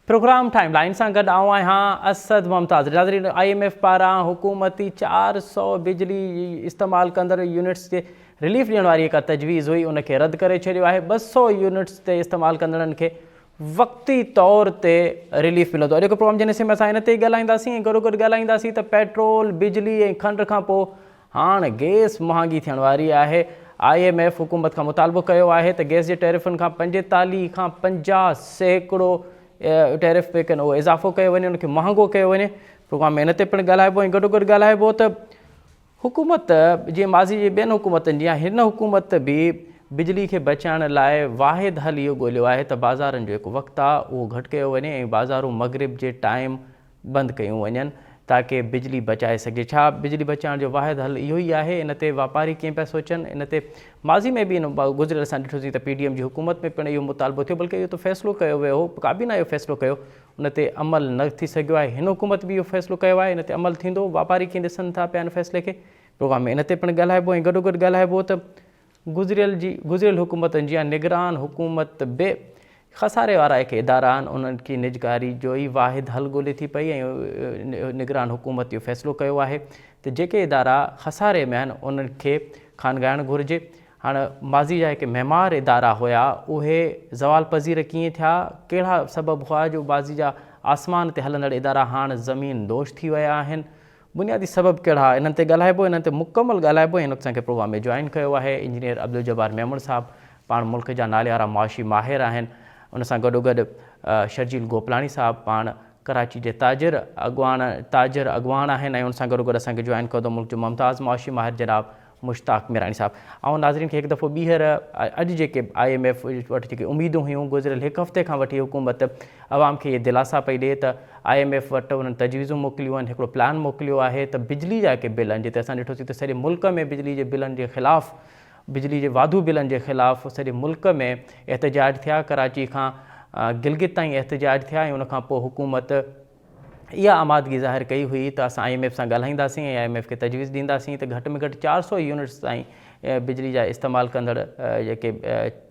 Programme time line से गड आऊँ आहियां असद मुमताज़। नाज़रीन, IMF पारां हुकूमती 400 बिजली इस्तेमाल कंदड़ यूनिट्स के रिलीफ ॾियण वारी हिकु तजवीज़ हुई, उनखे रद्द करे छॾियो आहे। 200 यूनिट्स ते इस्तेमाल कंदड़नि खे वक़्ती तौर ते रिलीफ मिलंदो। अॼु प्रोग्राम जे निसे में असां इन ते ॻाल्हाईंदासीं। गॾोगॾु ॻाल्हाईंदासीं त पेट्रोल, बिजली ऐं खंड खां पोइ हाणे गैस महांगी थियण वारी आहे। IMF हुकूमत खां मुतालबो कयो आहे त गैस जे टैरिफनि खां 45 खां 50% टैरिफ पे कनि उहो इज़ाफ़ो कयो वञे, उनखे महांगो कयो वञे। प्रोग्राम में इन ते पिणु ॻाल्हाइबो ऐं गॾोगॾु ॻाल्हाइबो त हुकूमत जीअं माज़ी जे ॿियनि हुकूमतनि जी हिन हुकूमत बि बिजली खे बचाइण लाइ वाहिद हल इहो ॻोल्हियो आहे त बाज़ारनि जो जेको वक़्तु आहे उहो घटि कयो वञे ऐं बाज़ारूं मग़रिब जे टाइम बंदि कयूं वञनि ताकी बिजली बचाए सघे। छा बिजली बचाइण जो वाहिद हल इहो ई आहे? इन ते वापारी कीअं पिया सोचनि? इन ते माज़ी में बि गुज़िरियल असां ॾिठोसीं त PDM जी हुकूमत में पिणु इहो मुतालबो थियो, बल्कि इहो त फ़ैसिलो कयो वियो हो, काबीना इहो फ़ैसिलो कयो, उन ते अमल न थी सघियो आहे। हिन हुकूमत बि इहो फ़ैसिलो कयो आहे, इन ते अमल थींदो। वापारी कीअं ॾिसनि था पिया इन फ़ैसिले खे? प्रोग्राम में इन ते पिणु ॻाल्हाइबो ऐं गॾोगॾु ॻाल्हाइबो त गुज़िरियल हुकूमतनि जी निगरान हुकूमत बि खसारे वारा जेके इदारा आहिनि उन्हनि की निजकारी जो ई वाहिद हल ॻोल्हे थी पई ऐं निगरान हुकूमत इहो फ़ैसिलो कयो आहे त जेके इदारा खसारे में आहिनि उन्हनि खे खानगाइणु घुरिजे। हाणे माज़ी जा जेके महिमार इदारा हुआ उहे ज़वाल पज़ीर कीअं थिया, कहिड़ा सबब हुआ जो माज़ी जा आसमान ते हलंदड़ इदारा हाणे ज़मीन दोष थी विया आहिनि? बुनियादी सबब कहिड़ा? इन्हनि ते ॻाल्हाइबो, इन्हनि ते मुकमल ॻाल्हाइबो। हिन असांखे प्रोग्राम में जॉइन कयो आहे इंजीनियर अब्दुल जब्बार मेमण साहब, पाण मुल्क जा नाले वारा मुआशी माहिर आहिनि। उन सां गॾोगॾु शर्जील गोपलाणी साहब, पाण कराची जे ताजिर अॻवान आहिनि ऐं उन सां गॾोगॾु असांखे जॉइन कंदो मुल्क जो मुमताज़ मुआशी माहिर जनाब मुश्ताक मिरानी साहब। ऐं नाज़रीन खे हिकु दफ़ो ॿीहर अॼु जेके IMF वटि जेके उमीदूं हुयूं, गुज़िरियल हिकु हफ़्ते खां वठी हुकूमत अवाम खे इहे दिलासा पई ॾिए त IMF वटि उन्हनि तजवीज़ूं मोकिलियूं आहिनि, हिकिड़ो प्लान मोकिलियो आहे त बिजली जा जेके बिल आहिनि, जिते असां ॾिठोसीं त सॼे मुल्क में बिजली जे बिलनि जे ख़िलाफ़ु, बिजली जे वाधू बिलनि जे ख़िलाफ़ु सॼे मुल्क में एहतजाज थिया। कराची खां गिलगित ताईं एहतजाज थिया ऐं उनखां पोइ हुकूमत इहा आमादगी ज़ाहिर कई हुई त असां IMF सां ॻाल्हाईंदासीं ऐं IMF खे तजवीज़ ॾींदासीं त घटि में घटि 400 यूनिट्स ताईं बिजली जा इस्तेमालु कंदड़ जेके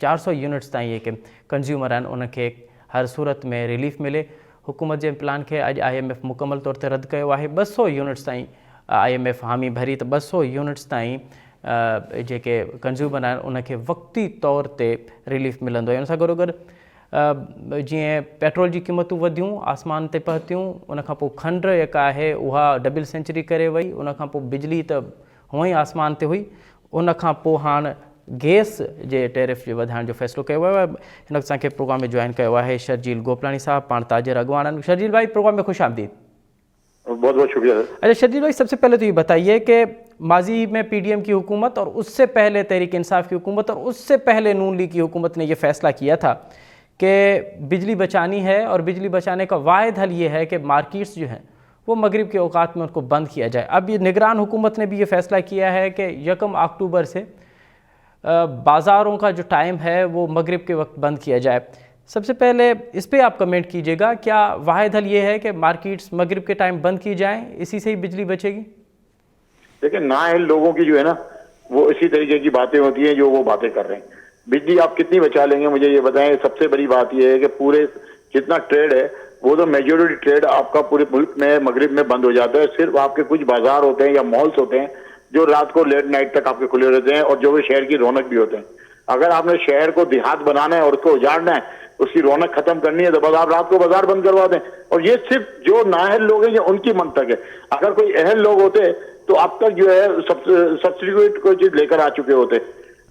400 यूनिट्स ताईं जेके कंज़्यूमर आहिनि उनखे हर सूरत में रिलीफ मिले। हुकूमत जे प्लान खे अॼु IMF मुकमल तौर ते रद्द कयो आहे। 200 यूनिट्स ताईं IMF हामी भरी त 200 यूनिट्स ताईं जेके कंज़्यूमर आहिनि उनखे वक़्ती तौर ते रिलीफ मिलंदो ऐं उन सां गॾोगॾु जीअं पेट्रोल जी क़ीमतूं वधियूं, आसमान ते पहुतियूं, उनखां पोइ खंड जेका आहे उहा डबल सेंचुरी करे वई, उनखां पोइ बिजली त हुअं ई आसमान ते हुई, उनखां पोइ हाणे गैस जे टैरिफ जे वधाइण जो फ़ैसिलो कयो वियो आहे। हिन असांखे प्रोग्राम में जॉइन कयो आहे शर्जील गोपलाणी साहब, पाण ताजिर अॻवान आहिनि। शर्जील भाई, प्रोग्राम में खुश आमदीद। बहुत बहुत शुक्रिया। अच्छा शर्जील भाई, सबसे पहले तो ये बताइए कि माजी में PDM की हुकूमत और उससे पहले तहरीक इंसाफ की हुकूमत और उससे पहले नून लीग की हुकूमत ने यह फ़ैसला किया था कि बिजली बचानी है और बिजली बचाने का वाहिद हल ये है कि मार्केट्स जो हैं वो मगरिब के औकात में उनको बंद किया जाए। अब ये निगरान हुकूमत ने भी ये फ़ैसला किया है कि 1 अक्टूबर से बाज़ारों का जो टाइम है वो मगरिब के वक्त बंद किया जाए। सबसे पहले इस पर आप कमेंट कीजिएगा, क्या वाहिद हल ये है कि मार्केट्स मगरिब के टाइम बंद की जाएँ, इसी से ही बिजली बचेगी? देखिए, नाअहल लोगों की जो है ना वो इसी तरीके की बातें होती हैं जो वो बातें कर रहे हैं। बिजली आप कितनी बचा लेंगे मुझे ये बताएं। सबसे बड़ी बात ये है कि पूरे जितना ट्रेड है वो तो मेजोरिटी ट्रेड आपका पूरे मुल्क में मगरिब में बंद हो जाता है। सिर्फ आपके कुछ बाजार होते हैं या मॉल्स होते हैं जो रात को लेट नाइट तक आपके खुले रहते हैं और जो भी शहर की रौनक भी होते हैं। अगर आपने शहर को देहात बनाना है और उसको उजाड़ना है, उसकी रौनक खत्म करनी है, तो बस आप रात को बाजार बंद करवा दें। और ये सिर्फ जो नाअहल लोग हैं ये उनकी मंतक है। अगर कोई अहल लोग होते तो अब तक जो है सब्सिट्यूट कोई चीज लेकर आ चुके होते।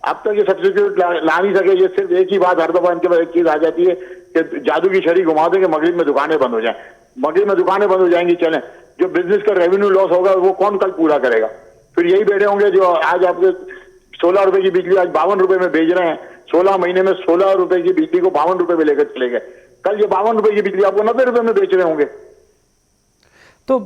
अब तक ये सब्सिट्यूट ला नहीं सके। ये सिर्फ एक ही बात हर दफा इनके पास एक चीज आ जाती है कि जादू की छड़ी घुमा दें कि मगरिब में दुकानें बंद हो जाएं। मगरिब में दुकानें बंद हो जाएंगी, चलें, जो बिजनेस का रेवेन्यू लॉस होगा वो कौन कल पूरा करेगा? फिर यही बैठे होंगे जो आज आपके 16 रुपए की बिजली आज 52 रुपए में बेच रहे हैं। 16 महीने में 16 रुपए की बिजली को 52 रुपए में लेकर चले गए। कल ये 52 रुपए की बिजली आपको 90 रुपए में बेच रहे होंगे। तो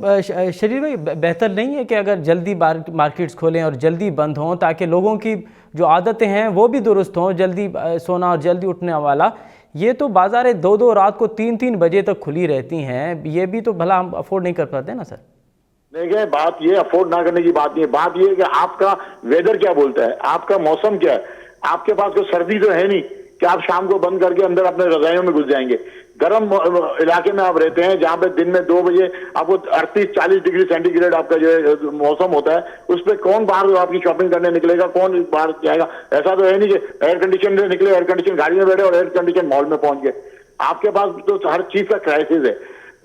शरीर भाई, बेहतर नहीं है कि अगर जल्दी मार्केट्स खोलें और जल्दी बंद हों ताकि लोगों की जो आदतें हैं वो भी दुरुस्त हों, जल्दी सोना और जल्दी उठने वाला? ये तो बाज़ारें 2-2 रात को 3-3 बजे तक खुली रहती हैं, ये भी तो भला हम अफोर्ड नहीं कर पाते ना सर? देखिए, बात ये अफोर्ड ना करने की बात नहीं है। बात ये है कि आपका वेदर क्या बोलता है, आपका मौसम क्या है। आपके पास कोई सर्दी तो है नहीं कि आप शाम को बंद करके अंदर अपने रजाइयों में घुस जाएंगे। गर्म इलाके में आप रहते हैं जहां पे दिन में 2 बजे आपको 38-40 डिग्री सेंटीग्रेड आपका जो है मौसम होता है, उस पर कौन बाहर आपकी शॉपिंग करने निकलेगा, कौन बाहर जाएगा? ऐसा तो है नहीं कि एयर कंडीशन से निकले, एयर कंडीशन गाड़ी में बैठे और एयर कंडीशन मॉल में पहुंच गए। आपके पास तो हर चीज का क्राइसिस है।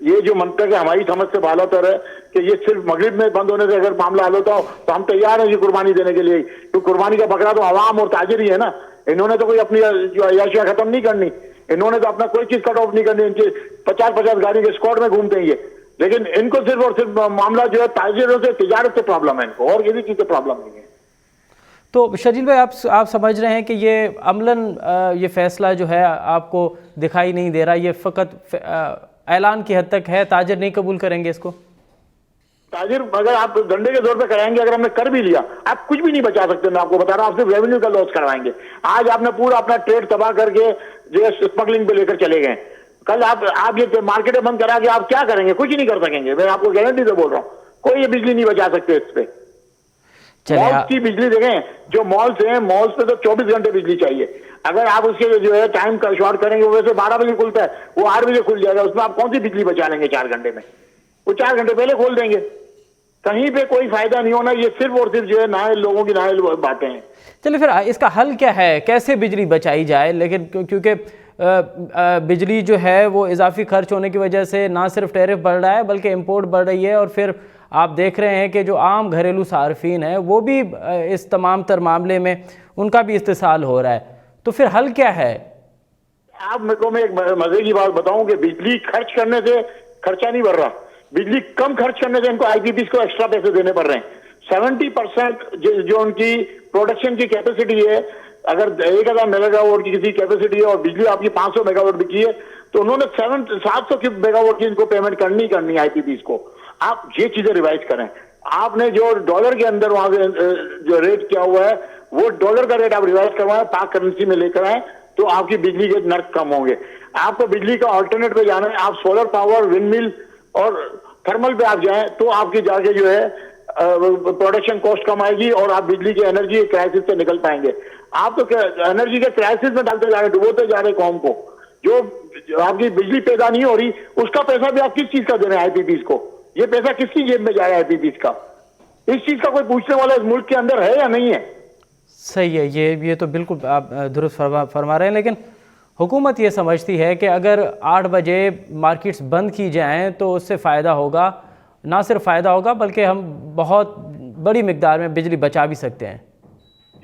ये जो मंतक है हमारी समझ से बालातर है कि ये सिर्फ मगरिब में बंद होने से अगर मामला हल होता हो तो हम तैयार हैं ये कुर्बानी देने के लिए, तो कुर्बानी का बकरा तो आवाम और ताजिर ही है ना। इन्होंने तो कोई अपनी जो अय्याशियां खत्म नहीं करनी, इन्होंने तो अपना कोई चीज कट ऑफ नहीं करनी। इनके 50-50 गाड़ी के स्क्वाड में घूमते हैं ये, लेकिन इनको सिर्फ और सिर्फ मामला जो है ताजिरों से, तिजारत से प्रॉब्लम है इनको, और किसी चीज से प्रॉब्लम नहीं है। तो शर्जील भाई, आप समझ रहे हैं कि ये अमलन ये फैसला जो है आपको दिखाई नहीं दे रहा, ये फ़कत ऐलान की हद तक है, ताजिर नहीं कबूल करेंगे इसको? ताजिर अगर आप डंडे के जोर पे कराएंगे, अगर हमने कर भी लिया, आप कुछ भी नहीं बचा सकते। मैं आपको बता रहा हूं, आप सिर्फ रेवेन्यू का लॉस करवाएंगे। आज आपने पूरा अपना ट्रेड तबाह करके जो है स्मगलिंग पे लेकर चले गए। कल आप ये मार्केटें बंद करा के आप क्या करेंगे? कुछ नहीं कर सकेंगे। मैं आपको गारंटी से बोल रहा हूँ, कोई ये बिजली नहीं बचा सकते इस पे। मॉल्स की बिजली देखें, जो मॉल्स हैं, मॉल्स पे तो 24 घंटे बिजली चाहिए। अगर आप उसके जो है टाइम का शॉर्ट करेंगे, वैसे 12 बजे खुलता है, वो 8 बजे खुल जाएगा। उसमें आप कौन सी बिजली बचा लेंगे 4 घंटे में? वो 4 घंटे पहले खोल देंगे। कहीं पे कोई फायदा नहीं होना। ये सिर्फ और सिर्फ जो है नायल लोगों की नायल बातें हैं। चलिए, फिर इसका हल क्या है? कैसे बिजली बचाई जाए? लेकिन क्योंकि बिजली जो है वो इजाफी खर्च होने की वजह से ना सिर्फ टैरिफ बढ़ रहा है बल्कि इंपोर्ट बढ़ रही है, और फिर आप देख रहे हैं कि जो आम घरेलू सार्फिन है वो भी इस तमाम तर मामले में उनका भी इस्तेसाल हो रहा है। तो फिर हल क्या है? आप मेरे को मैं एक मजे की बात बताऊं कि बिजली खर्च करने से खर्चा नहीं बढ़ रहा, बिजली कम खर्च करने से इनको आईपीपीज को एक्स्ट्रा पैसे देने पड़ रहे हैं। 70% जो उनकी प्रोडक्शन की कैपेसिटी है, अगर 1000 मेगावाट की किसी कैपेसिटी है और बिजली आपकी 500 मेगावाट बिकी है, तो उन्होंने 700 मेगावाट की इनको पेमेंट करनी है आईपीपीज को। आप ये चीजें रिवाइज करें। आपने जो डॉलर के अंदर वहां जो रेट किया हुआ है, वो डॉलर का रेट आप रिवाइज करवाएं, पाक करेंसी में लेकर आए, तो आपकी बिजली के नर्क कम होंगे। आपको बिजली का ऑल्टरनेट पे जाना है, आप सोलर पावर, विंड मिल और थर्मल पे आप जाएं, तो आपकी जाके जो है प्रोडक्शन कॉस्ट कम आएगी और आप बिजली के एनर्जी क्राइसिस से निकल पाएंगे। आप तो एनर्जी के क्राइसिस में डालते जा रहे, डुबोते जा रहे कौम को। जो आपकी बिजली पैदा नहीं हो रही, उसका पैसा भी आप किस चीज का दे रहे हैं आईपीपीज को? ये पैसा किसकी जेब में जा रहा है आईपीपीज का? इस चीज का कोई पूछने वाला इस मुल्क के अंदर है या नहीं है? सही है, ये तो बिल्कुल आप दुरुस्त फरमा रहे हैं। लेकिन हुकूमत ये समझती है कि अगर 8 बजे मार्केट्स बंद की जाएं तो उससे फ़ायदा होगा, ना सिर्फ फ़ायदा होगा बल्कि हम बहुत बड़ी मिकदार में बिजली बचा भी सकते हैं।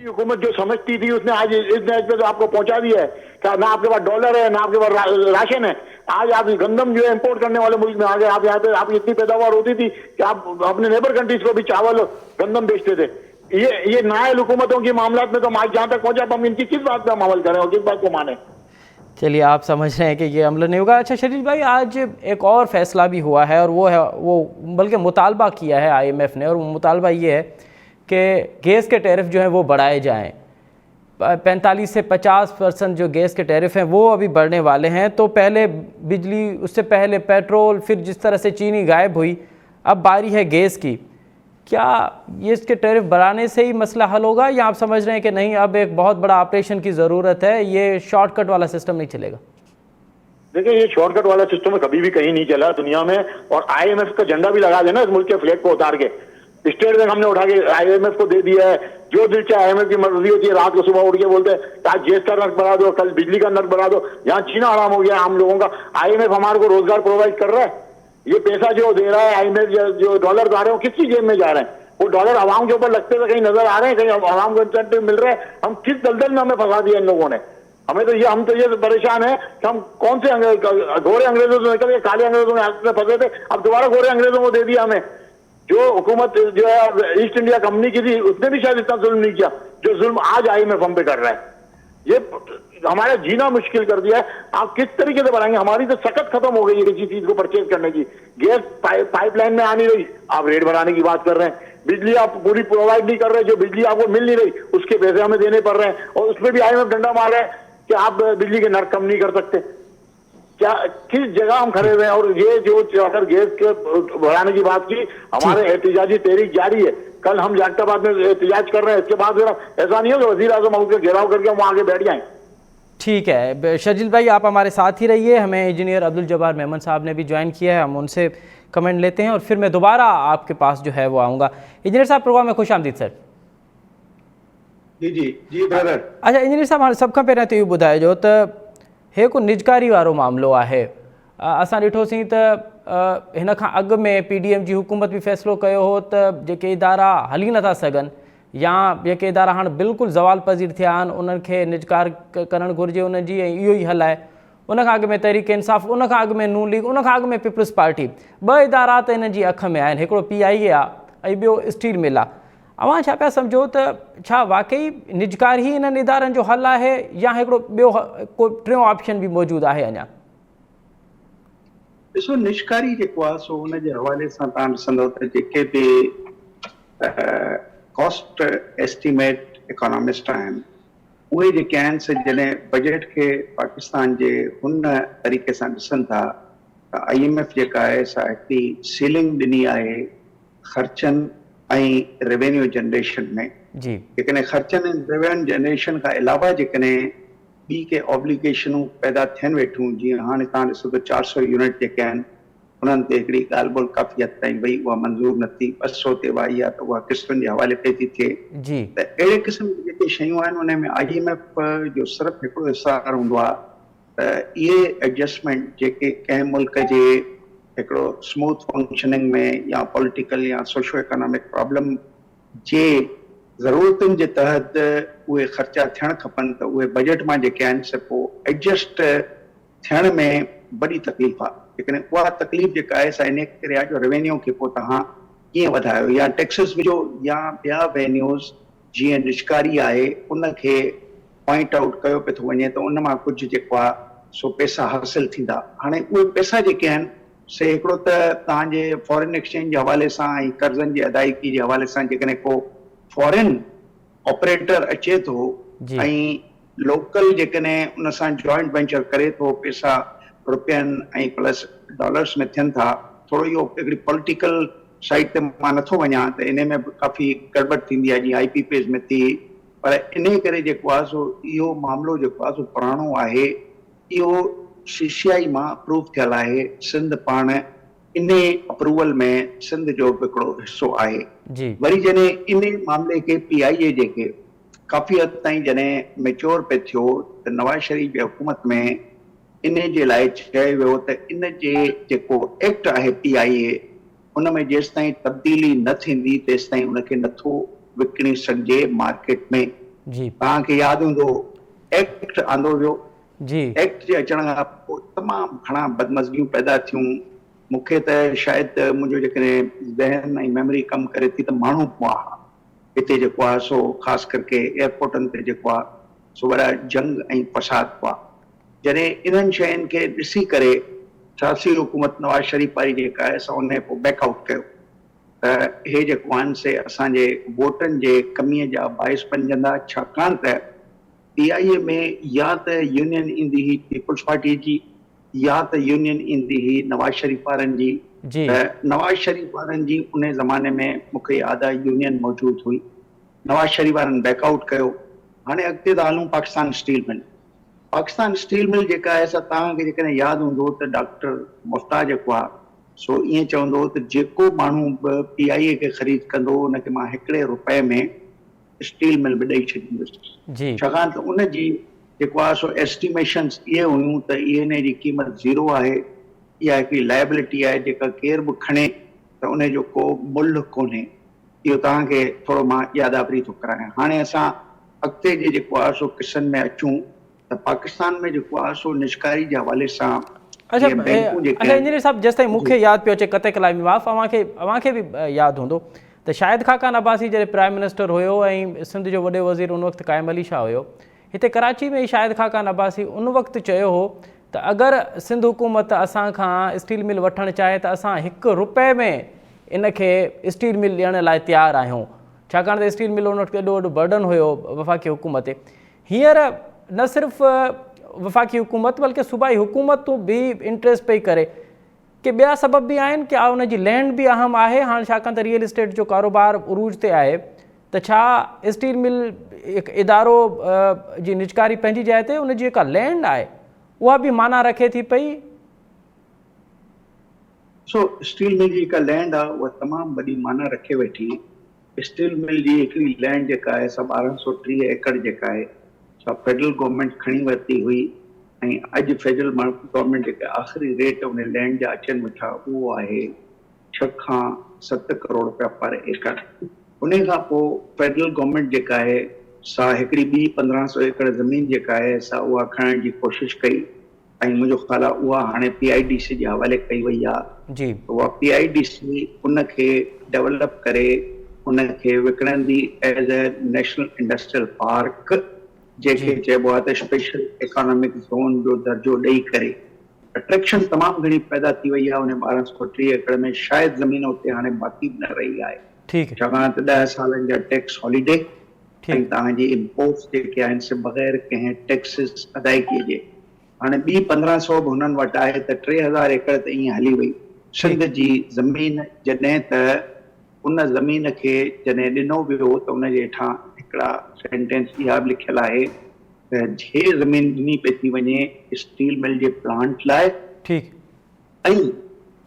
हुकूमत जो समझती थी उसने आज इस मैच पे तो आपको पहुंचा दिया है कि ना आपके पास डॉलर है, ना आपके पास राशन है। आज आप गंदम जो है इंपोर्ट करने वाले मुल्क में आ गए। आप यहाँ पे आप इतनी पैदावार होती थी कि आप अपने नेबर कंट्रीज को भी चावल गंदम बेचते थे। ये नायल हुकूमतों के मामला में तो आज जहां तक पहुंचा, हम इनकी किस बात पे अमल करें और किस बात को माने? चलिए, आप समझ रहे हैं कि ये अमल नहीं होगा। अच्छा शरीफ भाई, आज एक और फैसला भी हुआ है, और वो बल्कि मुतालबा किया है IMF ने, और वो मुतालबा ये है कि गैस के टैरिफ जो हैं वो बढ़ाए जाएं। 45 से 50% जो गैस के टैरिफ हैं वो अभी बढ़ने वाले हैं। तो पहले बिजली, उससे पहले पेट्रोल, फिर जिस तरह से चीनी गायब हुई, अब बारी है गैस की। क्या ये इसके टैरिफ बढ़ाने से ही मसला हल होगा, या आप समझ रहे हैं कि नहीं, अब एक बहुत बड़ा ऑपरेशन की ज़रूरत है, ये शॉर्टकट वाला सिस्टम नहीं चलेगा? देखिए, ये शॉर्टकट वाला सिस्टम कभी भी कहीं नहीं चला दुनिया में। और IMF का झंडा भी लगा देना इस मुल्क के फ्लैग को उतार के। स्टेट बैंक हमने उठा के IMF को दे दिया है। जो दिल चाहे IMF की मर्जी होती है, रात को सुबह उठ के बोलते हैं आज गैस का नर्क बढ़ा दो, कल बिजली का नर्क बढ़ा दो। यहाँ जीना हराम हो गया आम लोगों का। IMF हमारे को रोजगार प्रोवाइड कर रहा है। ये पैसा जो दे रहा है IMF, जो डॉलर जा रहे हैं, किसकी जेब में जा रहे हैं? वो डॉलर आवाम के ऊपर लगते हुए कहीं नजर आ रहे हैं? कहीं आवाम को इंसेंटिव मिल रहा है? हम किस दलदल में हमें फंसा दिया इन लोगों ने। हम तो ये परेशान है कि हम कौन से गोरे अंग्रेजों से निकल के काले अंग्रेजों में फंसे थे, अब दोबारा गोरे अंग्रेजों को दे दिया हमें। जो हुकूमत जो है ईस्ट इंडिया कंपनी की थी, उसने भी शायद इतना जुल्म नहीं किया जो जुल्म आज IMF हम पे कर रहा है। ये हमारा जीना मुश्किल कर दिया है। आप किस तरीके से बनाएंगे? हमारी तो सकत खत्म हो गई है किसी चीज को परचेज करने की। गैस पाइपलाइन में आ नहीं रही, आप रेट बढ़ाने की बात कर रहे हैं। बिजली आप पूरी प्रोवाइड नहीं कर रहे, जो बिजली आपको मिल नहीं रही उसके पैसे हमें देने पड़ रहे हैं, और उसमें भी IMF डंडा मार रहा है कि आप बिजली के नर्क कम नहीं कर सकते। क्या किस जगह हम खड़े हुए हैं? और ये जो अगर गैस के बढ़ाने की बात की, हमारे एहतिजाजी तहरीक जारी है। कल हम जागताबाद में एहतिजाज कर रहे हैं। इसके बाद ऐसा नहीं हो कि वजीर आजम उसके घेराव करके हम आगे बैठ जाएं। ठीक है शर्जिल भाई, आप हमारे साथ ही रहिए। हमें इंजीनियर अब्दुल जब्बार मेमन साहब ने भी ज्वाइन किया है, हम उनसे कमेंट लेते हैं और फिर मैं दोबारा आपके पास जो है वो आऊँगा। इंजीनियर साहब, प्रोग्राम में खुश आमदीद सर। जी जी जी ब्रदर। अच्छा इंजीनियर साहब, हाणे सब खां पहिरियों त इहो ॿुधाइजो त हे को निजकारी वारो मामिलो आहे। असां ॾिठोसीं त हिन खां अॻु में PDM जी हुकूमत बि फ़ैसिलो कयो हो त जेके इदारा हली नथा सघनि या जेके इदारा हाणे बिल्कुलु ज़वाल पज़ीर थिया आहिनि उन्हनि खे निजकार करणु घुरिजे उन्हनि जी, ऐं इहो ई हल आहे। उन खां अॻु में तहरीक इंसाफ़, उन खां अॻु में नून लीग, उन खां अॻु में पीपल्स पार्टी, ॿ इदारा त हिन जी अख में आहिनि। हिकिड़ो PIA आहे ऐं ॿियो स्टील मिल आहे। अवां छा पिया सम्झो त छा वाकई निजकार ई इन्हनि इदारनि जो हल आहे या हिकिड़ो ॿियो को टियों ऑप्शन बि मौजूदु आहे अञा? ॾिसो, निजकारी जेको आहे सो हुन जे हवाले सां तव्हां ॾिसंदव त जेके बि कॉस्ट एस्टिमेट इकोनॉमिस्ट आहिनि उहे जेके आहिनि से जॾहिं बजट खे पाकिस्तान जे हुन तरीक़े सां ॾिसनि था त IMF जेका आहे सा हिकिड़ी सीलिंग ॾिनी आहे ख़र्चनि ऐं रेवेन्यू जनरेशन में। जी, जेकॾहिं ख़र्चनि ऐं रेवेन्यू जनरेशन खां अलावा जेकॾहिं ॿी के ऑब्लिगेशनूं पैदा थियनि वेठियूं, जीअं हाणे तव्हां ॾिसो त 400 यूनिट जेके आहिनि उन्हनि ते हिकिड़ी ॻाल्हि ॿोल काफ़ी हद ताईं वई, उहा मंज़ूर न थी। 200 ते वाई आहे त उहा किस्तुनि जे हवाले ते थी थिए। जी, त अहिड़े क़िस्म जी जेके शयूं आहिनि उन में IMF जो सिर्फ़ु हिकिड़ो हिसार हूंदो आहे त इहे एडजस्टमेंट जेके कंहिं मुल्क जे हिकिड़ो स्मूथ फंक्शनिंग में या पॉलिटिकल या सोशो इकोनॉमिक प्रॉब्लम जे ज़रूरतुनि जे तहत उहे ख़र्चा थियणु खपनि त उहे बजट मां जेके आहिनि से पोइ एडजस्ट थियण में वॾी तकलीफ़ आहे। जेकॾहिं उहा तकलीफ़ जेका आहे सा इन करे आहे जो रेवेन्यू खे पोइ तव्हां कीअं वधायो या टैक्सिस विझो या ॿिया वेन्यूज़ जीअं निजकारी आहे उनखे पॉइंट आउट कयो पियो थो वञे त उन मां कुझु जेको आहे सो पैसा हासिल थींदा। हाणे उहे पैसा जेके आहिनि से हिकिड़ो त तव्हांजे फॉरेन एक्सचेंज जे हवाले सां ऐं कर्ज़नि जी अदायगी जे हवाले सां जेकॾहिं को फॉरेन ऑपरेटर अचे थो ऐं लोकल जेकॾहिं उन सां जॉइंट वेंचर करे थो, पैसा रुपयनि ऐं प्लस डॉलर्स में थियनि था, थोरो इहो हिकिड़ी पॉलिटिकल साइड ते मां नथो वञा त इन में बि काफ़ी गड़बड़ थींदी आहे जीअं IPPs में थी। पर इन करे जेको आहे सो इहो मामिलो जेको आहे सो पुराणो आहे, इहो CCI मां अप्रूव थियल आहे। सिंध पाण इन अप्रूवल में सिंध जो बि हिकिड़ो हिसो आहे। वरी जॾहिं इन मामले खे PIA जेके काफ़ी हद ताईं जॾहिं मेच्योर पे थियो त नवाज़ शरीफ़ जी हुकूमत में इन जे लाइ चयो वियो त इन जे जेको एक्ट आहे PIA उन में जेसि ताईं तब्दीली न थींदी तेसि ताईं उनखे नथो विकिणी सघिजे मार्केट में। तव्हांखे यादि हूंदो एक्ट आंदो वियो, एक्ट जे अचण खां पोइ तमामु घणा बदमज़गियूं पैदा थियूं। मूंखे त शायदि मुंहिंजो जेकॾहिं ज़हन ऐं मेमोरी कमु करे थी त माण्हू हुआ हिते जेको आहे सो ख़ासि करके एयरपोर्टनि ते जेको आहे सो वॾा जंग ऐं फसाद हुआ। जॾहिं इन्हनि शयुनि खे ॾिसी करे सियासी हुकूमत नवाज़ शरीफ़ वारी जेका आहे असां उन पोइ बैकआउट कयो त हे जेको आहिनि से असांजे वोटनि जे कमीअ जा बाइस बणजंदा, छाकाणि त PIA में या त यूनियन ईंदी हुई पीपल्स पार्टी जी या त यूनियन ईंदी हुई नवाज़ शरीफ़ वारनि जी। त नवाज़ शरीफ़ वारनि जी उन ज़माने में मूंखे यादि आहे यूनियन मौजूदु हुई। नवाज़ शरीफ़ वारनि बैकआउट कयो। हाणे अॻिते था हलूं Pakistan steel mill. Pakistan steel mill जेका आहे असां तव्हांखे जेकॾहिं यादि हूंदो त डॉक्टर मुफ्ता जेको आहे सो ईअं चवंदो त जेको माण्हू बि PIA खे ख़रीद कंदो उनखे मां ₹1 में स्टील मिल बि ॾेई छॾींदुसि। छाकाणि त उन जी जेको आहे सो एस्टिमेशन्स इहे हुयूं त इन जी क़ीमत 0 आहे। इहा हिकिड़ी लाइबिलिटी आहे जेका केर बि खणे त उन जो को मुल्ह कोन्हे। इहो तव्हांखे थोरो मां यादावरी थो करायां। हाणे असां अॻिते जे जेको आहे सो किसनि में अचूं त पाकिस्तान में जेको आहे सो निजकारी जे हवाले सां इंजीनियर साहब जेसि ताईं मूंखे यादि पियो अचे कते कलामी माफ़ अव्हांखे बि यादि हूंदो त शाहिद ख़ाक़ान अब्बासी जॾहिं प्राइम मिनिस्टर हुयो ऐं सिंध जो वॾो वज़ीर उन वक़्तु क़ाइम अली शाह हुयो, हिते कराची में ई शाहिद ख़ाक़ान अब्बासी उन वक़्तु चयो हो त अगरि सिंध हुकूमत असां खां स्टील मिल वठणु चाहे त असां ₹1 में इनखे स्टील मिल ॾियण लाइ तयारु आहियूं, छाकाणि त स्टील मिल उन वक़्तु एॾो वॾो बर्डन हुयो वफ़ाक़ी हुकूमत ते। हींअर न सिर्फ़ु वफ़ाक़ी हुकूमत बल्कि सूबाई हुकूमतूं बि इंट्रेस्ट पई करे कि ॿिया सबब बि आहिनि कि उन जी लैंड बि अहम आहे। हाणे छाकाणि त रियल इस्टेट जो कारोबार उरूज ते आहे त छा स्टील मिल हिकु इदारो जी निजकारी पंहिंजी जाइ ते उन जी जेका लैंड आहे उहा बि माना रखे थी पई? सो स्टील मिल जी जेका लैंड आहे उहा तमामु वॾी माना रखे वेठी। स्टील मिल जी हिकिड़ी लैंड जेका आहे सा 1230 एकड़ जेका आहे सा फेडरल गवर्नमेंट खणी वरिती हुई ऐं अॼु फेडरल गवर्नमेंट जेके आख़िरी रेट उन लैंड जा अचनि वेठा उहो आहे 6 खां 7 करोड़ रुपया पर एकड़। उन खां पोइ फेडरल गवर्नमेंट जेका आहे सा हिकिड़ी ॿी 1500 एकड़ ज़मीन जेका आहे सा उहा खणण जी कोशिशि कई ऐं मुंहिंजो ख़्यालु आहे उहा हाणे PIDC जे हवाले कई वई आहे। जी उहा PIDC उनखे डेवलप करे उनखे विकिणंदी as a national industrial park जंहिंखे चइबो आहे त स्पेशल इकोनॉमिक ज़ोन जो दर्जो ॾेई करे अट्रैक्शन तमामु घणी पैदा थी वई आहे। उन 1230 एकड़ में शायदि ज़मीन उते हाणे बाक़ी बि न रही आहे, ठीकु छाकाणि त 10 सालनि जा टैक्स हॉलीडे ऐं तव्हांजी इम्पोर्ट्स जेके आहिनि से बग़ैर कंहिं टैक्सिस अदायगी जे। हाणे ॿी 1500 बि हुननि वटि आहे त 3000 एकड़ त ईअं हली वई। सिंध जी ज़मीन जॾहिं त उन ज़मीन खे जॾहिं ॾिनो वियो त उन जे हेठां हिकिड़ा सेंटेंस इहा बि लिखियल आहे त जे ज़मीन ॾिनी पई थी वञे स्टील मिल जे प्लांट लाइ ठीकु ऐं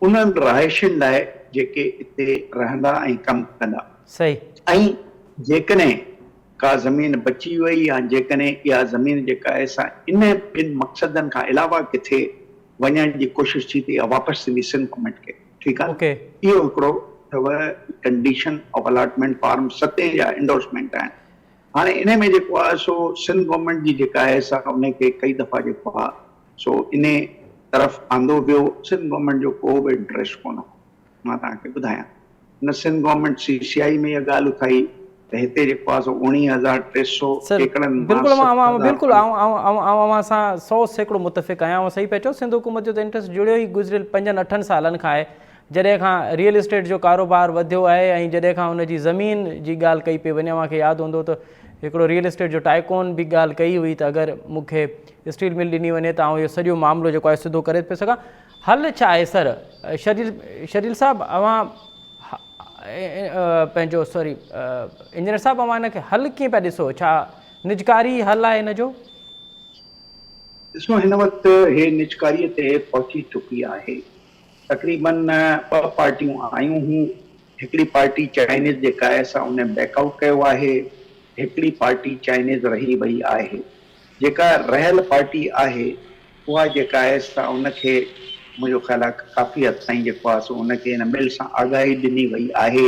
उन्हनि रहायशुनि लाइ जेके हिते रहंदा ऐं कमु कंदा। सही। ऐं जेकॾहिं का ज़मीन बची वई या जेकॾहिं इहा ज़मीन जेका आहे सा इन ॿिनि मक़सदनि खां अलावा किथे वञण जी कोशिशि थी त इहा वापसि थींदी सिंध गवर्नमेंट खे। ठीकु आहे, इहो हिकिड़ो अथव कंडीशन ऑफ अलॉटमेंट फॉर्म 7 जा इंडोर्समेंट आहिनि। हाणे इन में जेको आहे सो सिंध गवर्नमेंट जी जेका आहे सा उनखे कई दफ़ा जेको आहे सो इन तरफ़ आंदो वियो। सिंध गवर्नमेंट जो को बि इंट्रस्ट कोन हो। मां तव्हांखे ॿुधायां न सिंध गवर्नमेंट CCI में इहा ॻाल्हि उथाई त हिते जेको आहे सो 19,300 एकड़नि बिल्कुलु अवां सां 100% मुतफ़िक़ आहियां। सही पिया चओ, सिंध हुकूमत जो त इंट्रस्ट जुड़ियो ई गुज़िरियल 5-8 सालनि खां आहे, जॾहिं खां रियल एस्टेट जो कारोबार वधियो आहे ऐं जॾहिं खां हुन जी ज़मीन जी ॻाल्हि कई पई वञे। मूंखे यादि हूंदो त हिकिड़ो रियल एस्टेट जो टाइकोन बि ॻाल्हि कई हुई त अगरि मूंखे स्टील मिल ॾिनी वञे त आउं इहो सॼो मामिलो जेको आहे सिधो करे पियो सघां। हल छा आहे सर? शरील साहिबु अवां पंहिंजो इंजीनियर साहिबु अवां हिनखे हल कीअं पिया ॾिसो? छा निजकारी हल आहे हिन जो? ॾिसो, हिन वक़्तु हे निजकारीअ ते पहुची चुकी आहे। तक़रीबन 2 पार्टियूं आयूं हुयूं। हिकिड़ी पार्टी चाइनीज़ जेका आहे सा उन बैकआउट कयो आहे, हिकिड़ी पार्टी चाइनीज़ रही वई आहे। जेका रहियल पार्टी आहे उहा जेका आहे सा उनखे मुंहिंजो ख़्यालु आहे काफ़ी हद ताईं जेको आहे सो उनखे हिन बिल सां आगाही ॾिनी वई आहे।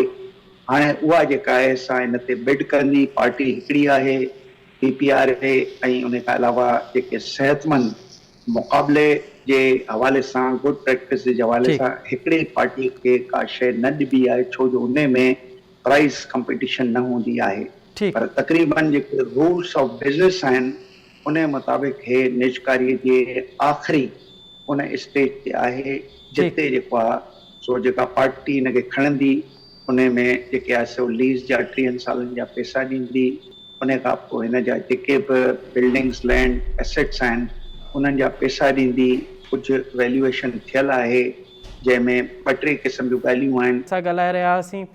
हाणे उहा जेका आहे सा हिन ते बिड कंदी पार्टी हिकिड़ी आहे PPRA ऐं उन खां अलावा जेके सेहतमंद मुक़ाबले जे हवाले सां गुड प्रैक्टिस जे हवाले सां हिकिड़े पार्टी खे का शइ न ॾिबी आहे, छो जो उन में प्राइस कंपटीशन न हूंदी आहे। पर तक़रीबन जेके रूल्स ऑफ बिज़नेस आहिनि उन मुताबिक़ हे निजकारीअ जे आख़िरी उन स्टेज ते आहे जिते जेको आहे सो जेका पार्टी हिनखे खणंदी उन में जेके आहे सो लीज़ जा 3 सालनि जा पैसा ॾींदी। उन खां पोइ हिन जा जेके बि बिल्डिंग्स लैंड एसेट्स आहिनि उन्हनि जा पैसा ॾींदी। कुझु वैल्यूएशन थियल आहे जंहिंमें 2-3 क़िस्म जूं ॻाल्हियूं आहिनि। असां ॻाल्हाए रहिया हुआसीं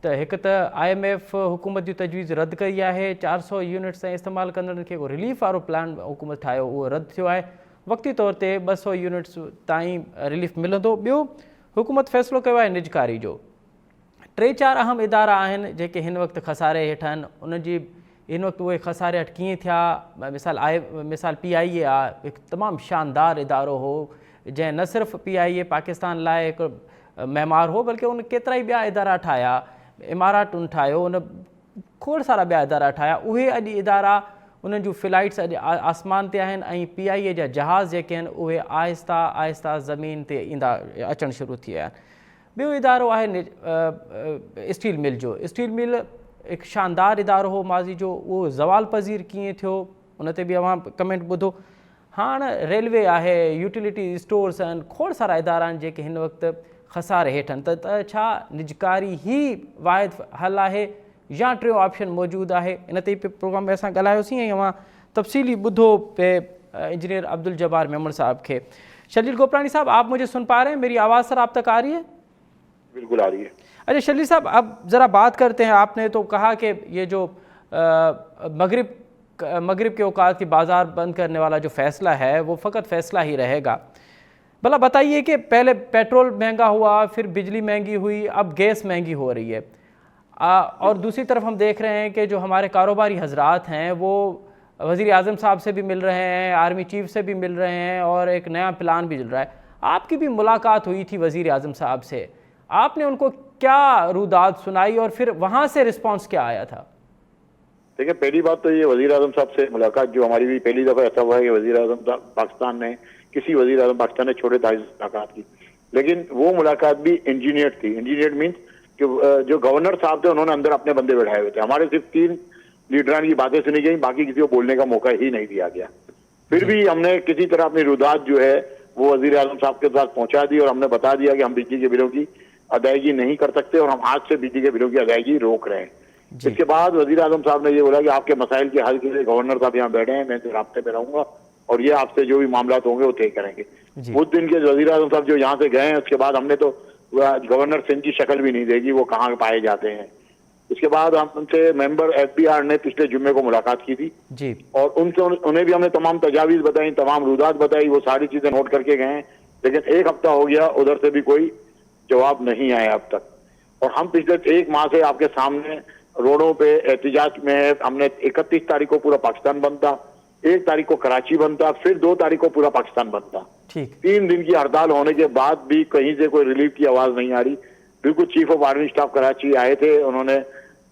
त हिकु त IMF हुकूमत जी तजवीज़ रद्द कई आहे। 400 यूनिट्स ऐं इस्तेमालु कंदड़नि खे रिलीफ वारो प्लान हुकूमत ठाहियो, उहो रद्द थियो आहे। वक़्ती तौर ते 200 यूनिट्स ताईं रिलीफ मिलंदो। ॿियो, हुकूमत फ़ैसिलो कयो आहे निजकारी जो। 3-4 अहम इदारा आहिनि जेके हिन वक़्तु खसारे हेठि आहिनि। उनजी हिन वक़्तु उहे खसारे हेठि कीअं थिया? मिसाल PIA आहे, हिकु तमामु शानदार इदारो हो जंहिं न सिर्फ़ु PIA पाकिस्तान लाइ हिकु महिमार हो बल्कि उन केतिरा ई ॿिया इदारा ठाहिया, इमारातुनि ठाहियो, उन खोड़ सारा ॿिया इदारा ठाहिया। उहे अॼु इदारा उन्हनि जूं फ्लाइट्स अॼु आसमान ते आहिनि ऐं PIA जा जहाज़ जेके आहिनि उहे आहिस्ता आहिस्ता ज़मीन ते ईंदा अचणु शुरू थी विया आहिनि। ॿियो इदारो आहे स्टील मिल जो। स्टील मिल हिकु शानदार इदारो हो माज़ी जो, उहो ज़वाल पज़ीर कीअं थियो उन ते बि अवां कमेंट ॿुधो। हाणे रेलवे आहे, यूटिलिटी स्टोर्स आहिनि, खोड़ सारा इदारा आहिनि जेके हिन वक़्तु खसारे हेठि आहिनि। त छा निजकारी ई वाहिद हल आहे या टियों ऑप्शन मौजूदु आहे? इन ते प्रोग्राम में असां ॻाल्हायोसीं ऐं अवां तफ़सीली ॿुधो पे इंजीनियर अब्दुल जब्बार मेमन साहब खे। शलील गोपरानी साहब, आप मुझे सुन पा रहे हैं? मेरी आवाज़ सर आप तक आ रही है? बिल्कुल आ रही है। अच्छा शर्लील साहब, अब ज़रा बात करते हैं, आपने तो कहा कि ये जो मगरिब के औकात की बाज़ार बंद करने वाला जो फ़ैसला है वो फ़कत फ़ैसला ही रहेगा। भला बताइए कि पहले पेट्रोल महंगा हुआ, फिर बिजली महंगी हुई, अब गैस महंगी हो रही है, और दूसरी तरफ हम देख रहे हैं कि जो हमारे कारोबारी हजरात हैं वो वज़ीर आज़म साहब से भी मिल रहे हैं, आर्मी चीफ से भी मिल रहे हैं, और एक नया प्लान भी चल रहा है। आपकी भी मुलाकात हुई थी वज़ीर आज़म साहब से, आपने उनको क्या रुदाद सुनाई और फिर वहाँ से रिस्पॉन्स क्या आया था? देखिए, पहली बात तो ये वज़ीर आज़म साहब से मुलाकात जो हमारी भी पहली दफ़ा ऐसा हुआ है कि वज़ीर आज़म पाकिस्तान ने किसी वज़ीर आज़म पाकिस्तान ने छोटे ताज मुलाकात की, लेकिन वो मुलाकात भी इंजीनियर्ड थी। इंजीनियर्ड मीन्स कि जो गवर्नर साहब थे उन्होंने अंदर अपने बंदे बैठाए हुए थे। हमारे सिर्फ 3 लीडरान की बातें सुनी गई, बाकी किसी को बोलने का मौका ही नहीं दिया गया। फिर भी हमने किसी तरह अपनी रुदात जो है वो वज़ीर आज़म साहब के साथ पहुंचा दी और हमने बता दिया कि हम बिजली के बिलों की अदायगी नहीं कर सकते और हम आज से बिजली के बिलों की अदायगी रोक रहे हैं। इसके बाद वज़ीर आज़म साहब ने ये बोला कि आपके मसाइल के हल के लिए गवर्नर साहब यहाँ बैठे हैं, मैं इनसे राब्ते में रहूंगा और ये आपसे जो भी मामला होंगे वो तय करेंगे। उस दिन के वज़ीर आज़म साहब जो यहाँ से गए हैं, उसके बाद हमने तो गवर्नर सिंध की शक्ल भी नहीं देखी, वो कहाँ पाए जाते हैं। इसके बाद हमसे मेंबर FBR ने पिछले जुम्मे को मुलाकात की थी जी, और उन्हें भी हमने तमाम तजावीज़ बताई, तमाम रुदात बताई, वो सारी चीजें नोट करके गए हैं। लेकिन 1 हफ्ता हो गया, उधर से भी कोई जवाब नहीं आया अब तक। और हम पिछले 1 माह से आपके सामने रोडों पे एहतिजाज में है। हमने 31 तारीख को पूरा पाकिस्तान बंद था, 1 तारीख को कराची बंद था, फिर 2 तारीख को पूरा पाकिस्तान बंद था। ठीक, 3 दिन की हड़ताल होने के बाद भी कहीं से कोई रिलीफ की आवाज नहीं आ रही। बिल्कुल chief of army staff Karachi आए थे, उन्होंने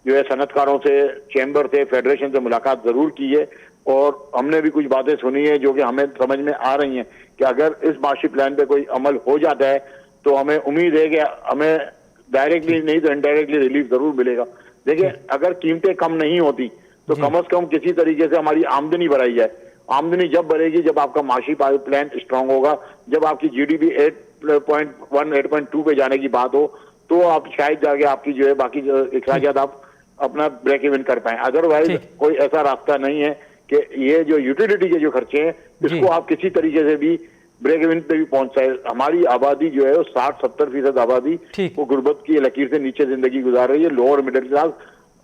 जो है सनतकारों से, चैम्बर से, फेडरेशन से मुलाकात जरूर की है और हमने भी कुछ बातें सुनी है जो कि हमें समझ में आ रही हैं कि अगर इस माशी प्लान पे कोई अमल हो जाता है तो हमें उम्मीद है कि हमें डायरेक्टली नहीं तो इनडायरेक्टली रिलीफ जरूर मिलेगा। देखिए, अगर कीमतें कम नहीं होती तो कम से कम किसी तरीके से हमारी आमदनी बढ़ाई जाए। आमदनी जब बढ़ेगी जब आपका माशी प्लान स्ट्रांग होगा, जब आपकी GDP 8.1 8.2 पे जाने की बात हो तो आप शायद जाके आपकी जो है बाकी जो अखराजात आप अपना ब्रेक इवन कर पाए। अदरवाइज कोई ऐसा रास्ता नहीं है कि ये जो यूटिलिटी के जो खर्चे हैं इसको आप किसी तरीके से भी ब्रेक इवन पे भी पहुंच जाए। हमारी आबादी जो है वो 60-70% आबादी वो गुर्बत की लकीर से नीचे जिंदगी गुजार रही है। लोअर मिडिल क्लास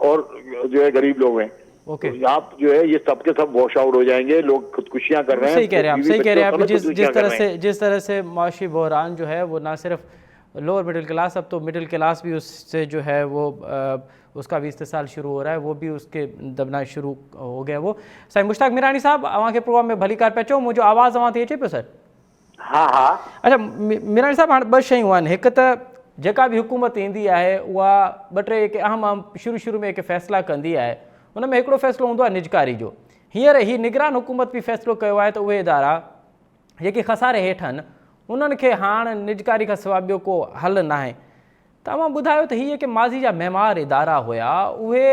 और जो है गरीब लोग हैं। ओके, तो आप जो है ये सबके सब वॉश आउट हो जाएंगे, लोग खुदकुशियां कर रहे हैं। सही कह रहे हैं आप, सही कह रहे हैं आप। जिस तरह से माशी बहरान जो है वो ना सिर्फ लोअर मिडिल क्लास, अब तो मिडिल क्लास भी उससे जो है वो उसका भी इस्तेसाल शुरू हो रहा है, वो भी उसके दबना शुरू हो गया। वो साईं मुश्ताक मीरानी साहब अवां के प्रोग्राम में भली कार पे अचो, मुंहिंजो आवाज़ अवां ते अचे पियो सर? हाँ हाँ। अच्छा मीरानी साहब, हाणे 2 शयूं आहिनि। हिकु त जेका बि हुकूमत ईंदी आहे उहा 2-3 अहम शुरू में फ़ैसिला कंदी आहे, उन में हिकिड़ो फ़ैसिलो हूंदो आहे निजकारी जो। हींअर ही निगरान हुकूमत बि फ़ैसिलो कयो आहे त उहे इदारा जेके खसारे हेठि आहिनि उन्हनि खे हाणे निजकारी खां सवाइ ॿियो को हल न आहे। तव्हां ॿुधायो त हीअ की माज़ी जा महिमार इदारा हुया उहे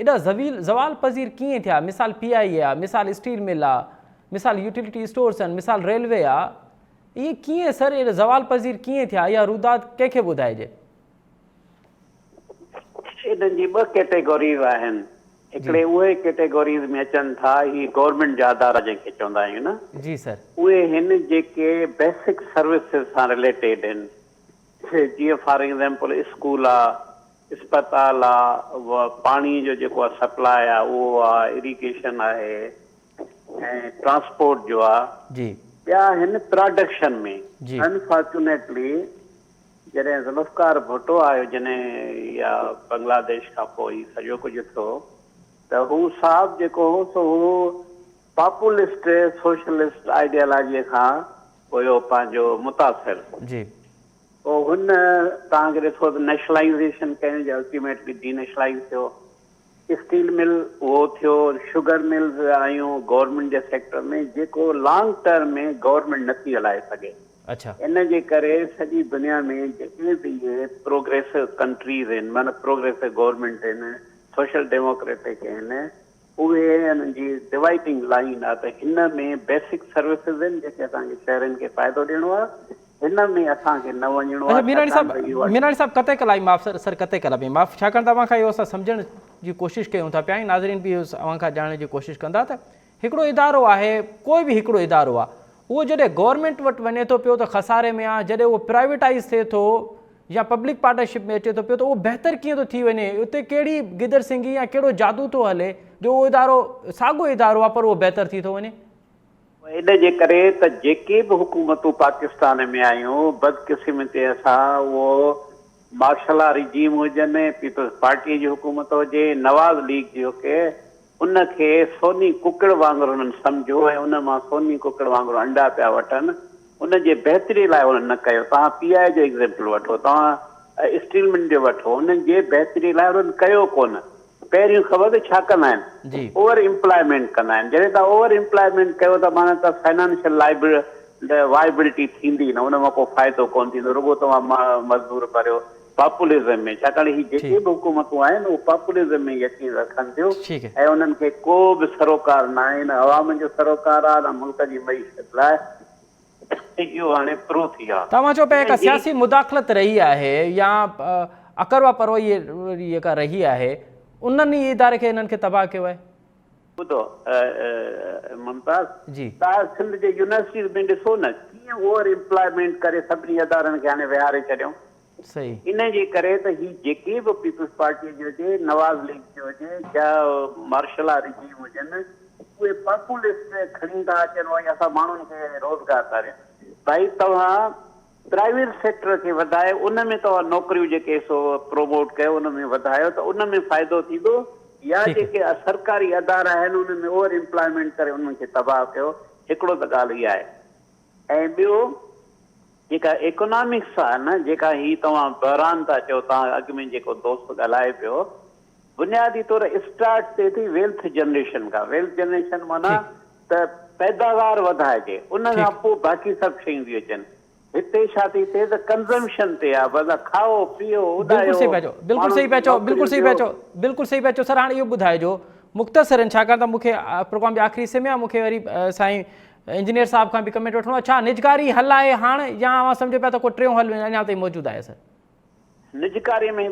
एॾा ज़वाल पज़ीर कीअं थिया? मिसाल PI आहे, मिसाल स्टील मिल आहे, मिसाल यूटिलिटी स्टोर्स आहिनि, मिसाल रेलवे आहे, इहे कीअं सर एॾा ज़वाल पज़ीर कीअं थिया? इहा रुदात कंहिंखे ॿुधाइजे? इन्हनि जी 2 कैटेगरीज़ आहिनि। हिकिड़े उहे कैटेगरीज़ में अचनि था, ही गवर्नमेंट जा अदारा जंहिंखे चवंदा आहियूं न। जी सर। उहे हिन जेके बेसिक सर्विसिस सां रिलेटेड आहिनि, जीअं फॉर एग्जाम्पल स्कूल आहे, अस्पताल आहे, पाणी जो जेको आहे सप्लाई आहे उहो आहे, इरिगेशन आहे ऐं ट्रांसपोर्ट जो आहे। जी। ॿिया हिन प्रोडक्शन में अनफॉर्चुनेटली जॾहिं ज़ुल्फ़कार भुट्टो आयो, जॾहिं या बांग्लादेश खां पोइ सॼो कुझु थियो त हू साहब जेको हो सो हू पॉपुलिस्ट सोशलिस्ट आइडियोलॉजीअ खां हुयो पंहिंजो मुतासिर। जी। पोइ हुन तव्हांखे ॾिसो त नेशनलाइज़ेशन कयो, अल्टीमेटली डीनेशनलाइज़ थियो। स्टील मिल उहो थियो, शुगर मिल्स आयूं गवर्नमेंट जे सेक्टर में, जेको लॉन्ग टर्म में गवर्नमेंट नथी हलाए सघे। अच्छा। इन जे करे सॼी दुनिया में जेके बि इहे प्रोग्रेसिव कंट्रीज़ आहिनि, माना प्रोग्रेसिव गवर्नमेंट आहिनि, सोशल डेमोक्रेटिक आहिनि, उहे हिननि जी डिवाइडिंग लाइन आहे त हिन में बेसिक सर्विसिस आहिनि जेके असांखे शहरनि खे फ़ाइदो ॾियणो आहे, हिन में असांखे न वञिणो आहे। मीरानी साहब कते कलाई माफ़ सर कते कला बि माफ़, छाकाणि त अवां खां इहो असां सम्झण जी कोशिशि कयूं था पिया, नाज़रीन बि अवां खां ॼाणण जी कोशिशि कंदा त हिकिड़ो इदारो आहे, कोई बि हिकिड़ो इदारो आहे, उहो जॾहिं गवर्नमेंट वटि वञे थो पियो त खसारे में आहे, जॾहिं उहो प्राइवेटाइज़ थिए थो या पब्लिक पार्टनरशिप में अचे थो पियो त उहो बहितर कीअं थो थी वञे? उते कहिड़ी गिदर सिंगी या कहिड़ो जादू थो हले जो उहो इदारो साॻियो इदारो आहे पर उहो बहितर थी थो वञे? इन जे करे त जेके बि हुकूमतूं पाकिस्तान में आयूं बदकिस्मती सां उहो मार्शल रिजीम हुजनि, पीपल्स पार्टीअ जी हुकूमत हुजे, नवाज़ लीग जो के उनखे सोनी कुकड़ वांगुरु उन्हनि सम्झो ऐं उन मां सोनी कुकड़ वांगुरु अंडा पिया वठनि। उनजे बहितरी लाइ उन्हनि न कयो। तव्हां PI जो एग्ज़ाम्पल वठो, तव्हां स्टीलमैन जो वठो, उन्हनि जे बहितरी लाइ उन्हनि कयो कोन। पहिरियों ख़बर छा कंदा आहिनि? ओवर एम्प्लॉयमेंट कंदा आहिनि। जॾहिं तव्हां ओवर एम्प्लॉयमेंट कयो त माना त फाइनेंशियल वाइबिलिटी थींदी न, उन मां को फ़ाइदो कोन थींदो, रुॻो तव्हां मज़दूर भरियो पॉपुलिज़म में। छाकाणि ही जेके बि हुकूमतूं आहिनि उहे पॉपुलिज़म में यकीन रखनि थियूं ऐं उन्हनि खे को बि सरोकार न आहे, न अवाम जो सरोकार आहे, न मुल्क जी मईशत लाइ। इहो हाणे प्रूव थी आहे। तव्हां चओ पिया हिकु सियासी मुदाख़लत रही आहे या अकरवा परवई जेका रही आहे उन्हनि ई इदारे खे हिननि खे तबाह कयो आहे? ॿुधो मुमताज़ जी, तव्हां सिंध जे यूनिवर्सिटीज़ में ॾिसो न कीअं ओवर एम्प्लॉयमेंट करे सभिनी अदारनि खे हाणे विहारे छॾियऊं। सही। इन जे करे त ही जेके बि पीपल्स पार्टीअ जो हुजे, नवाज़ लीग जो हुजे, या मार्शल रिजीम हुजनि, उहे पॉपुलिस्ट खणी था अचनि ऐं असां माण्हुनि खे रोज़गार था ॾियनि। भाई तव्हां प्राइवेट सेक्टर खे वधाए उन में तव्हां नौकरियूं जेके सो प्रोमोट कयो, उन में वधायो त उन में फ़ाइदो थींदो, या जेके सरकारी अदारा आहिनि उन में ओवर एम्प्लॉयमेंट करे उन्हनि खे तबाह कयो। हिकिड़ो त ॻाल्हि इहा आहे। ऐं ॿियो जेका इकोनॉमिक्स आहे न, जेका ही तव्हां बहरान था चओ, तव्हां अॻु में जेको दोस्त ॻाल्हाए पियो, बुनियादी तौर स्टार्ट थिए थी वेल्थ जनरेशन खां। वेल्थ जनरेशन माना त पैदावार वधाइजे, उन खां पोइ बाक़ी सभु शयूं थी अचनि। हिते छा थी थिए त कंज़म्पशन ते आहे, बस खाओ पीओ उॾायो। बिल्कुलु सही पिया चओ सर। हाणे इहो ॿुधाइजो मुख़्तसरनि, छाकाणि त मूंखे प्रोग्राम जे आख़िरी हिसे में आहे, मूंखे वरी साईं इंजीनियर साहब खां बि कमेंट वठिणो आहे। छा निजकारी हल आहे हाणे या अवां सम्झो पिया त को टियों हल अञा ताईं मौजूदु आहे? सर निजकारी में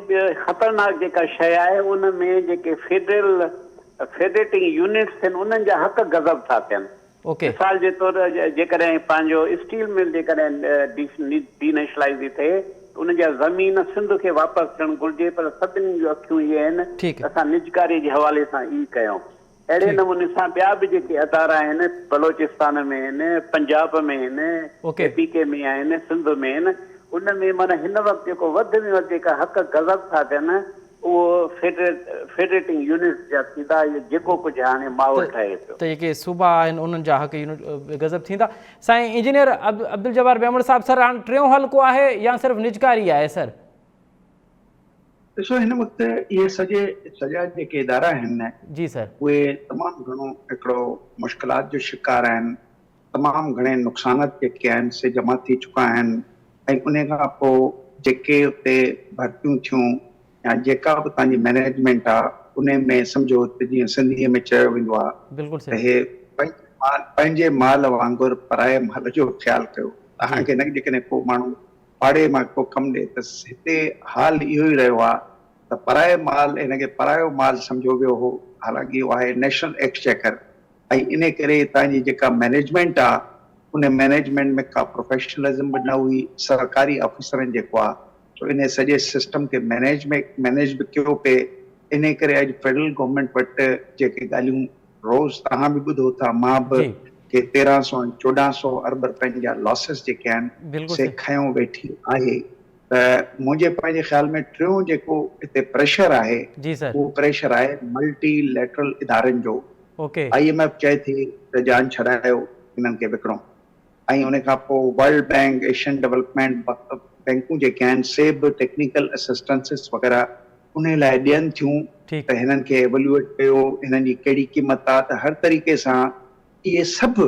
ख़तरनाक जेका शइ आहे उन में जेके फेडरेटिंग यूनिट्स आहिनि उन्हनि जा हक़ गज़ब था थियनि। मिसाल जे तौर जेकॾहिं पंहिंजो स्टील मिल जेकॾहिं डीनेशनलाइज़ थी थिए उन जा ज़मीन सिंध खे वापसि थियणु घुरिजे, पर सभिनी जूं अखियूं इहे आहिनि असां निजकारी जे हवाले सां ई कयूं। अहिड़े नमूने सां ॿिया बि जेके अदारा आहिनि बलोचिस्तान में आहिनि, पंजाब में आहिनि, PK में आहिनि, सिंध में आहिनि, उन में माना हिन वक़्तु जेको वधि में वधि जेका हक़ गज़ब था थियनि उहो फेडरेटिंग यूनिट्स जा थींदा। जेको कुझु हाणे माहौल ठहे पियो त जेके सूबा आहिनि उन्हनि जा हक़ गज़ब थींदा। साईं इंजीनियर अब्दुल जब्बार बेमण साहब, सर हाणे टियों हल को आहे या सिर्फ़ु निजकारी आहे? सर ॾिसो, हिन वक़्तु इहे सॼा जेके इदारा आहिनि जी सर, उहे तमामु घणो हिकिड़ो मुश्किलात जो शिकार आहिनि। तमामु घणे नुक़सानात जेके आहिनि से जमा थी चुका आहिनि ऐं उन खां पोइ जेके उते भर्तियूं थियूं या जेका बि तव्हांजी मैनेजमेंट आहे उन में सम्झो त जीअं सिंधीअ में चयो वेंदो आहे त हे पंहिंजे माल वांगुरु पराए माल जो ख़्यालु कयो। तव्हांखे न जेकॾहिं को माण्हू पाड़े मां को कमु ॾिए त हिते हाल इहो ई रहियो आहे त पराए माल, हिनखे परायो माल सम्झो वियो हो, हालांकि इहो आहे नेशनल एक्सचेकर। ऐं इन करे तव्हांजी जेका मैनेजमेंट आहे उन मैनेजमेंट में का प्रोफेशनलिज्म बि न हुई। सरकारी ऑफिसरनि जेको आहे सो इन सॼे सिस्टम खे मैनेज बि कयो पिए। इन करे अॼु फेडरल गवर्नमेंट वटि जेके ॻाल्हियूं रोज़ तव्हां बि ॿुधो था, मां बि, के 1300-1400 अरब रुपयनि जा लॉसिस जेके आहिनि से खयों वेठी आहे। त मुंहिंजे पंहिंजे ख़्याल में टियों जेको हिते प्रेशर आहे उहो प्रेशर आहे मल्टी लैटरल इदारनि जो। IMF चए थी त जान छॾायो हिननि खे विकिणो, ऐं उन खां पोइ वर्ल्ड बैंक, एशियन डेवलपमेंट बैंकूं जेके आहिनि से बि टेक्निकल असिस्टेंसिस वग़ैरह उन लाइ ॾियनि थियूं त हिननि खे एवेल्यूएट कयो, हिननि जी कहिड़ी क़ीमत आहे। त हर तरीक़े सां इहे सभु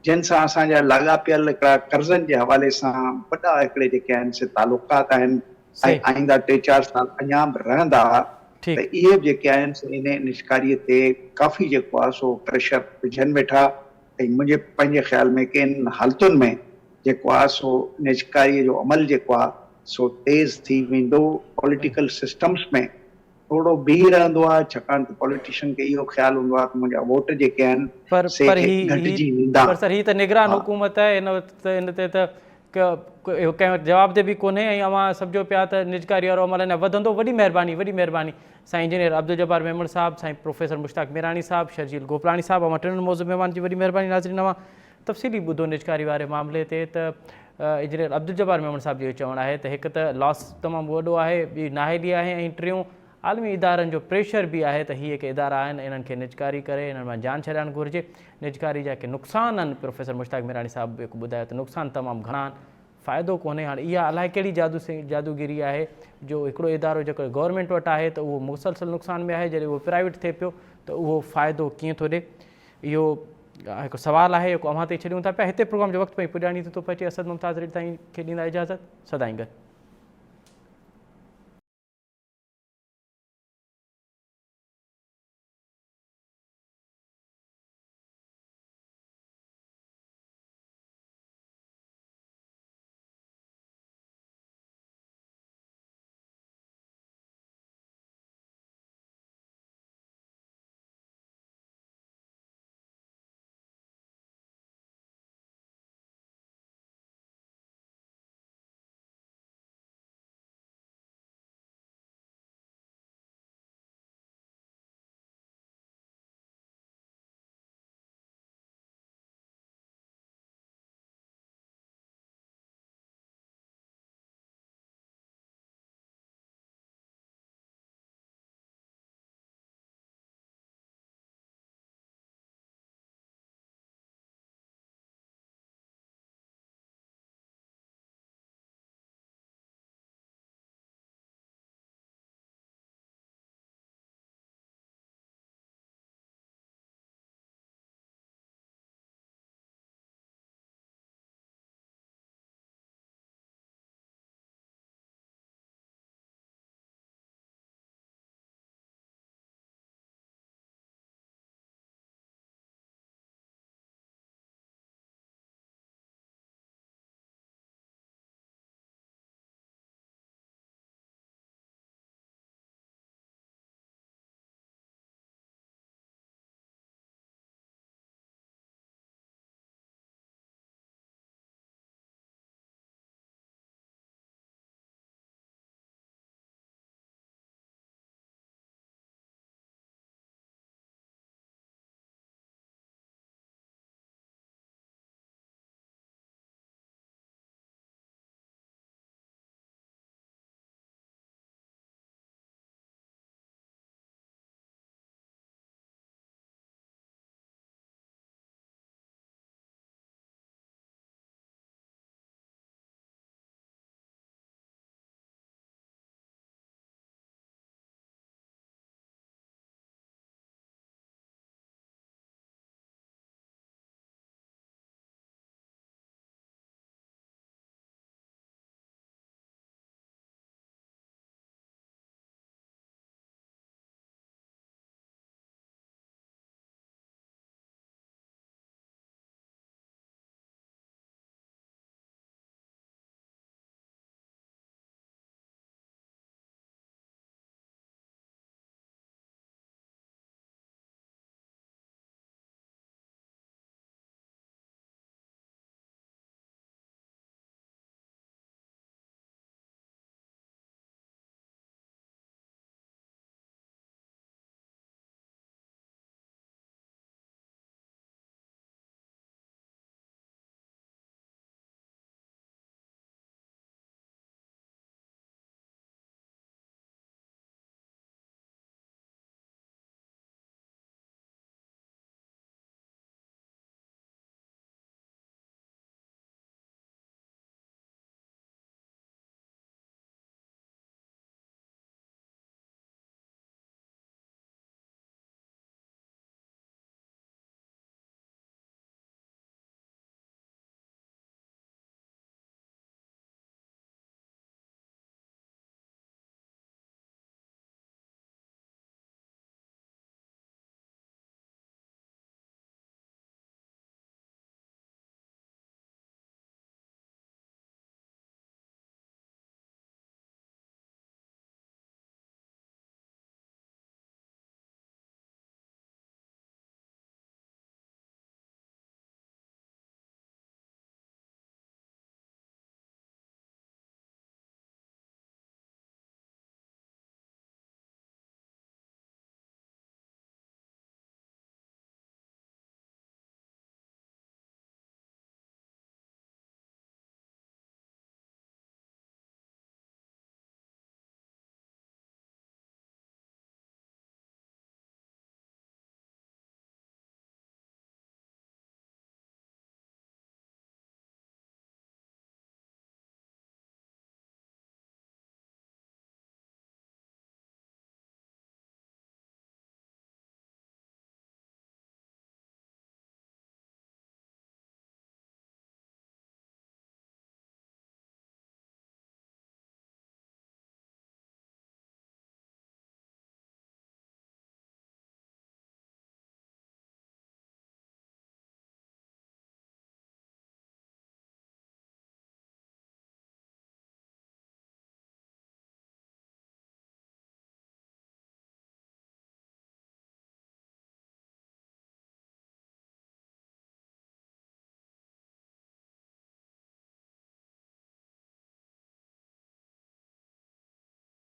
जिन सां असांजा लाॻापियल हिकिड़ा कर्ज़नि जे हवाले सां वॾा हिकिड़े जेके आहिनि से तालुकात आहिनि ऐं आईंदा 3-4 साल अञा बि रहंदा। त इहे जेके आहिनि से इन निजकारीअ ते काफ़ी जेको आहे सो प्रेशर विझनि वेठा। ऐं मुंहिंजे पंहिंजे ख़्याल में कि इन हालतुनि में जेको आहे सो निजकारीअ जो अमल जेको आहे सो तेज़ थी वेंदो। पॉलिटिकल सिस्टम्स में थोरो बीह रहंदो आहे, छाकाणि त पॉलिटिशियन खे इहो ख़्यालु हूंदो आहे कि मुंहिंजा वोट जेके आहिनि से घटिजी वेंदा। पर सर ही त निगरान हुकूमत आहे, इन ते त कंहिं जवाब ते बि कोन्हे ऐं अवां सम्झो पिया त निजकारी वारो अमल अञा वधंदो। वॾी महिरबानी साईं इंजीनियर अब्दुल जब्बार मेमण साहब, साईं प्रोफेसर मुश्ताक मीरानी साहब, शर्जील गोपलाणी साहब, अवां टिनि मौज़ूअ महिमान जी वॾी महिरबानी। नाज़रीन, अवां तफ़सीली ॿुधो निजकारी वारे मामले ते त इंजीनियर अब्दुल जब्बार मेमण साहब जो चवणु आहे त हिकु त लॉस तमामु वॾो आहे, ॿी नाहेली आहे, ऐं टियों आलमी इदारनि जो प्रेशर बि आहे त हीअ जेके इदारा आहिनि इन्हनि खे निजकारी करे इन्हनि मां जान छॾाइणु घुरिजे। निजकारी जा के नुक़सान आहिनि, प्रोफेसर मुश्ताक मीरानी साहब जेको ॿुधायो त नुक़सान तमामु घणा आहिनि, फ़ाइदो कोन्हे। हाणे इहा अलाए कहिड़ी जादूगिरी आहे जो हिकिड़ो इदारो जेको गवर्नमेंट वटि आहे त उहो मुसलसल नुक़सान में आहे, जॾहिं उहो प्राइवेट थिए पियो त उहो फ़ाइदो कीअं थो ॾिए। इहो हिकु सुवालु आहे जेको अव्हां ते छॾियूं था पिया। हिते प्रोग्राम जो वक़्तु पई पुॼाणी थो पचे। असद मुमताज़ ताईं खे ॾींदा इजाज़त। सदाईं गॾु।